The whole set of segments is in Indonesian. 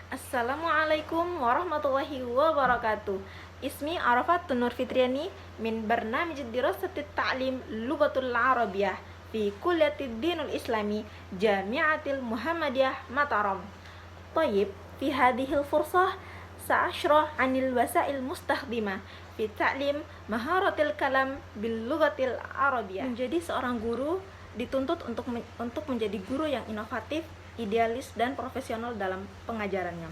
Assalamualaikum warahmatullahi wabarakatuh. Ismi Arafat Nur Fitriani min barnamij dirasati ta'lim Lughatul Arabiyyah fi Kulliyatid Dinul Islami Jami'atil Muhammadiyah Mataram. Tayyib, fi hadhil fursah sa'ashrah 'anil wasail mustakhdimah fi ta'lim maharatil kalam bil lughatil arabiyyah. Menjadi seorang guru dituntut untuk menjadi guru yang inovatif, idealis, dan profesional dalam pengajarannya,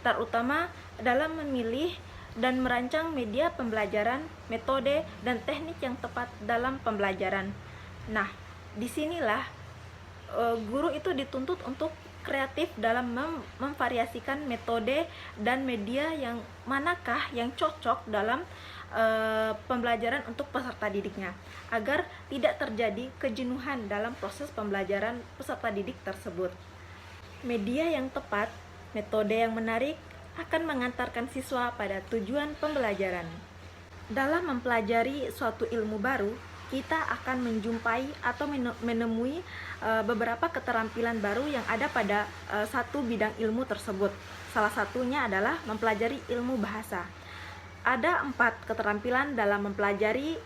terutama dalam memilih dan merancang media pembelajaran, metode, dan teknik yang tepat dalam pembelajaran. Nah, disinilah guru itu dituntut untuk kreatif dalam memvariasikan metode dan media yang manakah yang cocok dalam pembelajaran untuk peserta didiknya, agar tidak terjadi kejenuhan dalam proses pembelajaran peserta didik tersebut. Media yang tepat, metode yang menarik akan mengantarkan siswa pada tujuan pembelajaran. Dalam mempelajari suatu ilmu baru, kita akan menjumpai atau menemui beberapa keterampilan baru yang ada pada satu bidang ilmu tersebut. Salah satunya adalah mempelajari ilmu bahasa. Ada 4 keterampilan dalam mempelajari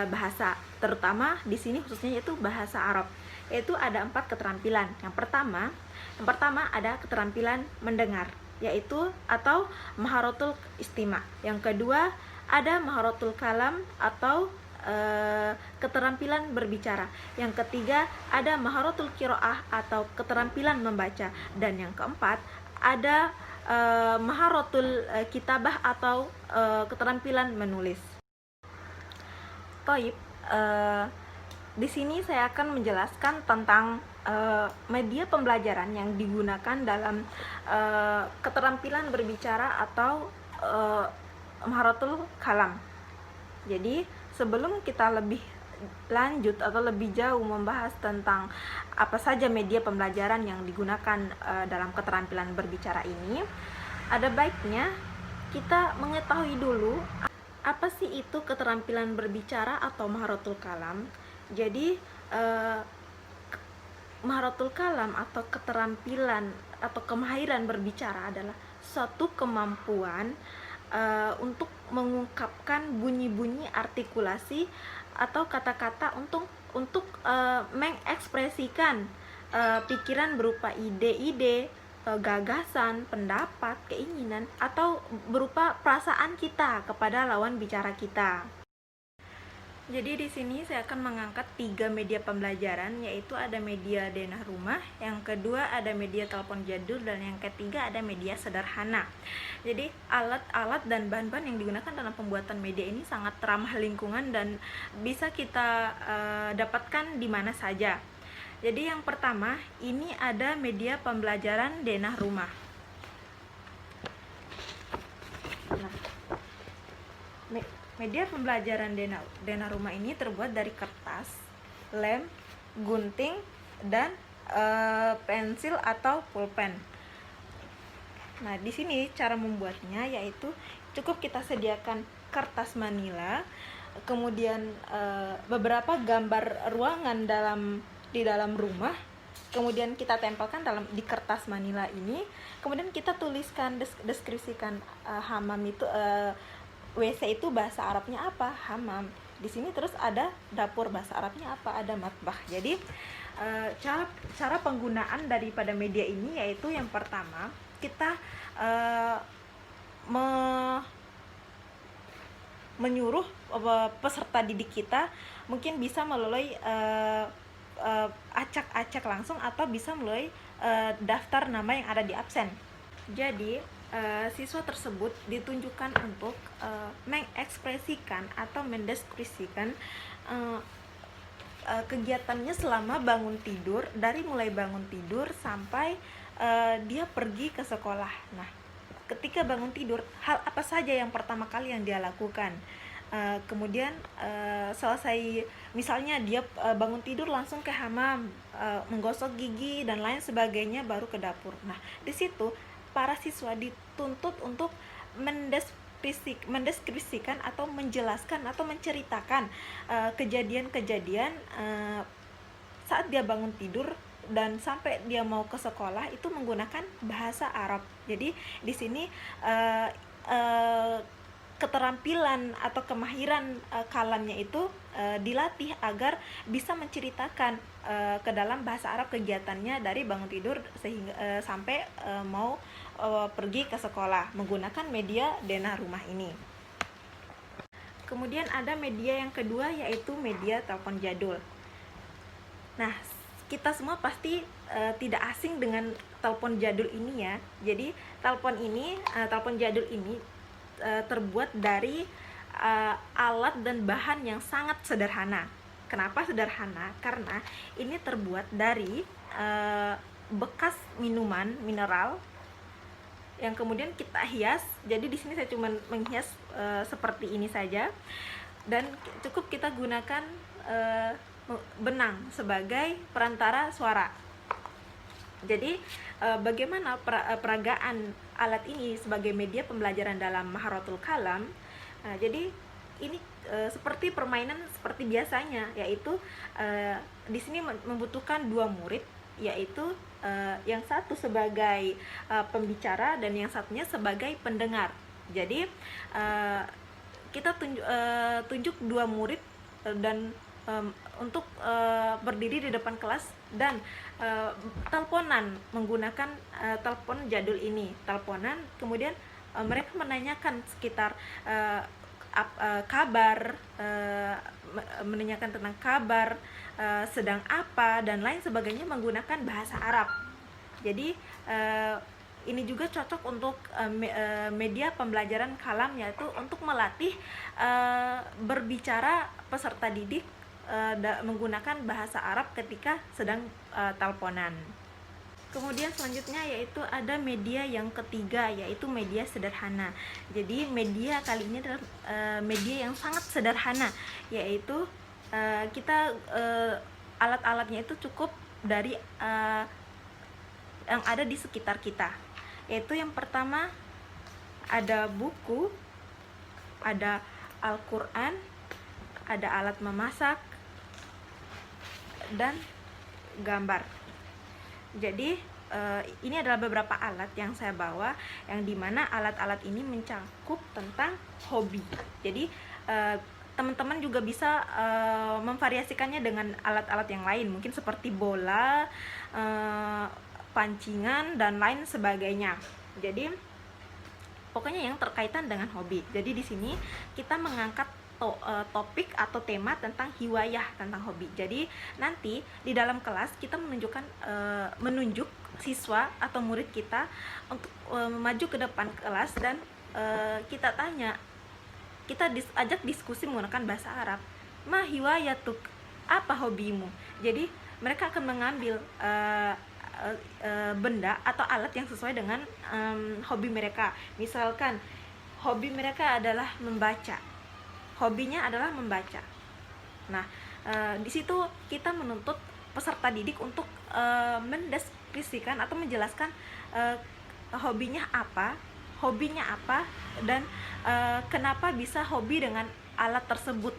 bahasa, terutama di sini khususnya yaitu bahasa Arab. Yaitu ada 4 keterampilan. Yang pertama ada keterampilan mendengar, yaitu atau maharatul istima'. Yang kedua ada maharatul kalam atau keterampilan berbicara. Yang ketiga ada maharatul qiraah atau keterampilan membaca, dan yang keempat ada maharatul kitabah atau keterampilan menulis. Taib, di sini saya akan menjelaskan tentang media pembelajaran yang digunakan dalam keterampilan berbicara atau maharatul kalam. Jadi sebelum kita lebih lanjut atau lebih jauh membahas tentang apa saja media pembelajaran yang digunakan dalam keterampilan berbicara ini, ada baiknya kita mengetahui dulu apa sih itu keterampilan berbicara atau maharatul kalam. Jadi maharatul kalam atau keterampilan atau kemahiran berbicara adalah suatu kemampuan untuk mengungkapkan bunyi-bunyi artikulasi atau kata-kata untuk mengekspresikan pikiran berupa ide-ide, gagasan, pendapat, keinginan, atau berupa perasaan kita kepada lawan bicara kita. Jadi di sini saya akan mengangkat 3 media pembelajaran, yaitu ada media denah rumah, yang kedua ada media telepon jadul, dan yang ketiga ada media sederhana. Jadi alat-alat dan bahan-bahan yang digunakan dalam pembuatan media ini sangat ramah lingkungan dan bisa kita dapatkan di mana saja. Jadi yang pertama, ini ada media pembelajaran denah rumah. Nah, media pembelajaran denah rumah ini terbuat dari kertas, lem, gunting, dan pensil atau pulpen. Nah, di sini cara membuatnya yaitu cukup kita sediakan kertas manila, kemudian beberapa gambar ruangan di dalam rumah, kemudian kita tempelkan di kertas manila ini, kemudian kita tuliskan, deskripsikan hammam itu WC itu bahasa Arabnya apa? Hammam. Di sini terus ada dapur, bahasa Arabnya apa? Ada matbah. Jadi cara penggunaan daripada media ini yaitu yang pertama, kita menyuruh peserta didik kita mungkin bisa melalui acak-acak langsung atau bisa melalui daftar nama yang ada di absen. Jadi siswa tersebut ditunjukkan untuk mengekspresikan atau mendeskripsikan kegiatannya selama bangun tidur, dari mulai bangun tidur sampai dia pergi ke sekolah. Nah, ketika bangun tidur, hal apa saja yang pertama kali yang dia lakukan? Kemudian selesai, misalnya dia bangun tidur langsung ke hammam, menggosok gigi dan lain sebagainya, baru ke dapur. Nah, di situ para siswa dituntut untuk mendeskripsikan atau menjelaskan atau menceritakan kejadian-kejadian saat dia bangun tidur dan sampai dia mau ke sekolah itu menggunakan bahasa Arab. Jadi di sini keterampilan atau kemahiran kalamnya itu dilatih agar bisa menceritakan ke dalam bahasa Arab kegiatannya dari bangun tidur sehingga sampai mau pergi ke sekolah menggunakan media denah rumah ini. Kemudian ada media yang kedua, yaitu media telepon jadul. Nah, kita semua pasti tidak asing dengan telepon jadul ini ya. Jadi telepon jadul ini terbuat dari alat dan bahan yang sangat sederhana. Kenapa sederhana? Karena ini terbuat dari bekas minuman mineral yang kemudian kita hias. Jadi di sini saya cuma menghias seperti ini saja, dan cukup kita gunakan benang sebagai perantara suara. Jadi bagaimana peragaan alat ini sebagai media pembelajaran dalam Maharatul Kalam? Jadi ini seperti permainan seperti biasanya, yaitu di sini membutuhkan dua murid, yaitu yang satu sebagai pembicara dan yang satunya sebagai pendengar. Jadi kita tunjuk dua murid dan untuk berdiri di depan kelas dan teleponan menggunakan telepon jadul ini. Teleponan, kemudian mereka menanyakan sekitar kabar, menanyakan tentang kabar, sedang apa dan lain sebagainya menggunakan bahasa Arab. Jadi ini juga cocok untuk media pembelajaran kalam, yaitu untuk melatih berbicara peserta didik menggunakan bahasa Arab ketika sedang teleponan. Kemudian selanjutnya yaitu ada media yang ketiga, yaitu media sederhana. Jadi media kali ini adalah media yang sangat sederhana, yaitu kita alat-alatnya itu cukup dari yang ada di sekitar kita. Yaitu yang pertama ada buku, ada Al-Quran, ada alat memasak, dan gambar. Jadi ini adalah beberapa alat yang saya bawa, yang dimana alat-alat ini mencakup tentang hobi. Jadi teman-teman juga bisa memvariasikannya dengan alat-alat yang lain, mungkin seperti bola, pancingan, dan lain sebagainya. Jadi pokoknya yang terkaitan dengan hobi. Jadi di sini kita mengangkat topik atau tema tentang hiwayah, tentang hobi. Jadi nanti di dalam kelas kita menunjuk siswa atau murid kita untuk maju ke depan kelas dan kita tanya, kita ajak diskusi menggunakan bahasa Arab. Ma hiwayatuk, apa hobimu? Jadi mereka akan mengambil benda atau alat yang sesuai dengan hobi mereka. Misalkan hobi mereka adalah membaca, hobinya adalah membaca. Nah, di situ kita menuntut peserta didik untuk mendeskripsikan atau menjelaskan hobinya apa, dan kenapa bisa hobi dengan alat tersebut,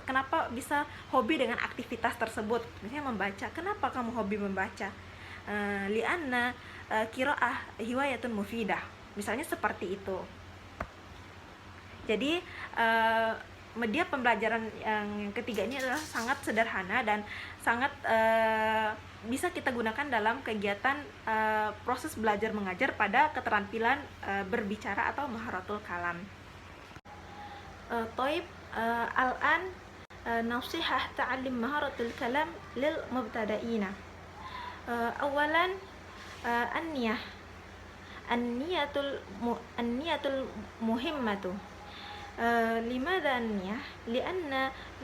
kenapa bisa hobi dengan aktivitas tersebut. Misalnya membaca, kenapa kamu hobi membaca? Lianna qiraah hiwayatun mufidah, misalnya seperti itu. Jadi media pembelajaran yang ketiga ini adalah sangat sederhana dan sangat bisa kita gunakan dalam kegiatan proses belajar mengajar pada keterampilan berbicara atau maharatul kalam. Al-an nasihah ta'alim maharatul kalam lil mubtada'ina. Awalan an-niyatul muhimmatu. لماذا النية؟ لأن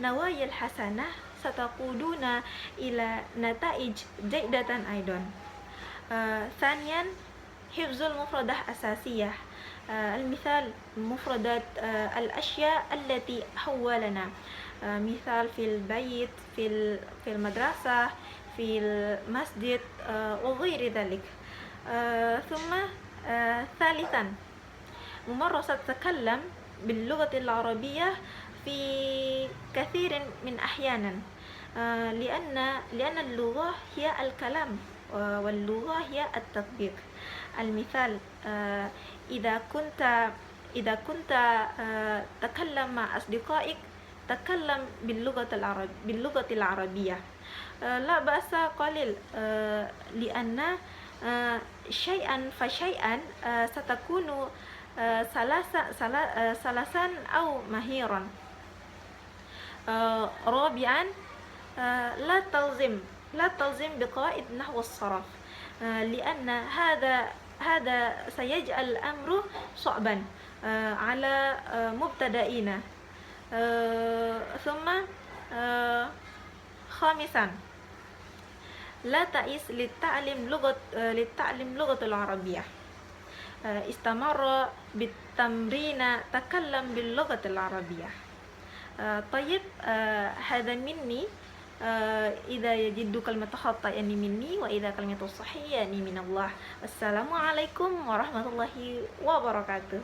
نوايا الحسنة ستقودنا إلى نتائج جيدة أيضا. ثانيا حفظ المفردة أساسية. المثال مفردات الأشياء التي حولنا، مثال في البيت، في المدرسة، في المسجد وغير ذلك. ثم ثالثا ممارسة التكلم باللغة العربية في كثير من أحيانا. لأن اللغة هي الكلام، واللغة هي التطبيق. المثال: إذا كنت تكلم مع أصدقائك، تكلم باللغة العربية. لا بأس قليل، لأن شيئا فشيئا ستكون سلسا أو مهيرا. رابعا، لا تلزم بقواعد نحو الصرف، لأن هذا سيجعل الأمر صعبا على مبتدئين. ثم خامسا، لا تئس للتعلم لغة العربية. استمر بالتمرين، تكلم باللغة العربية. طيب، هذا مني. إذا يجد كلمة خطأ يعني مني، وإذا كلمة صحيح يعني من الله. السلام عليكم ورحمة الله وبركاته.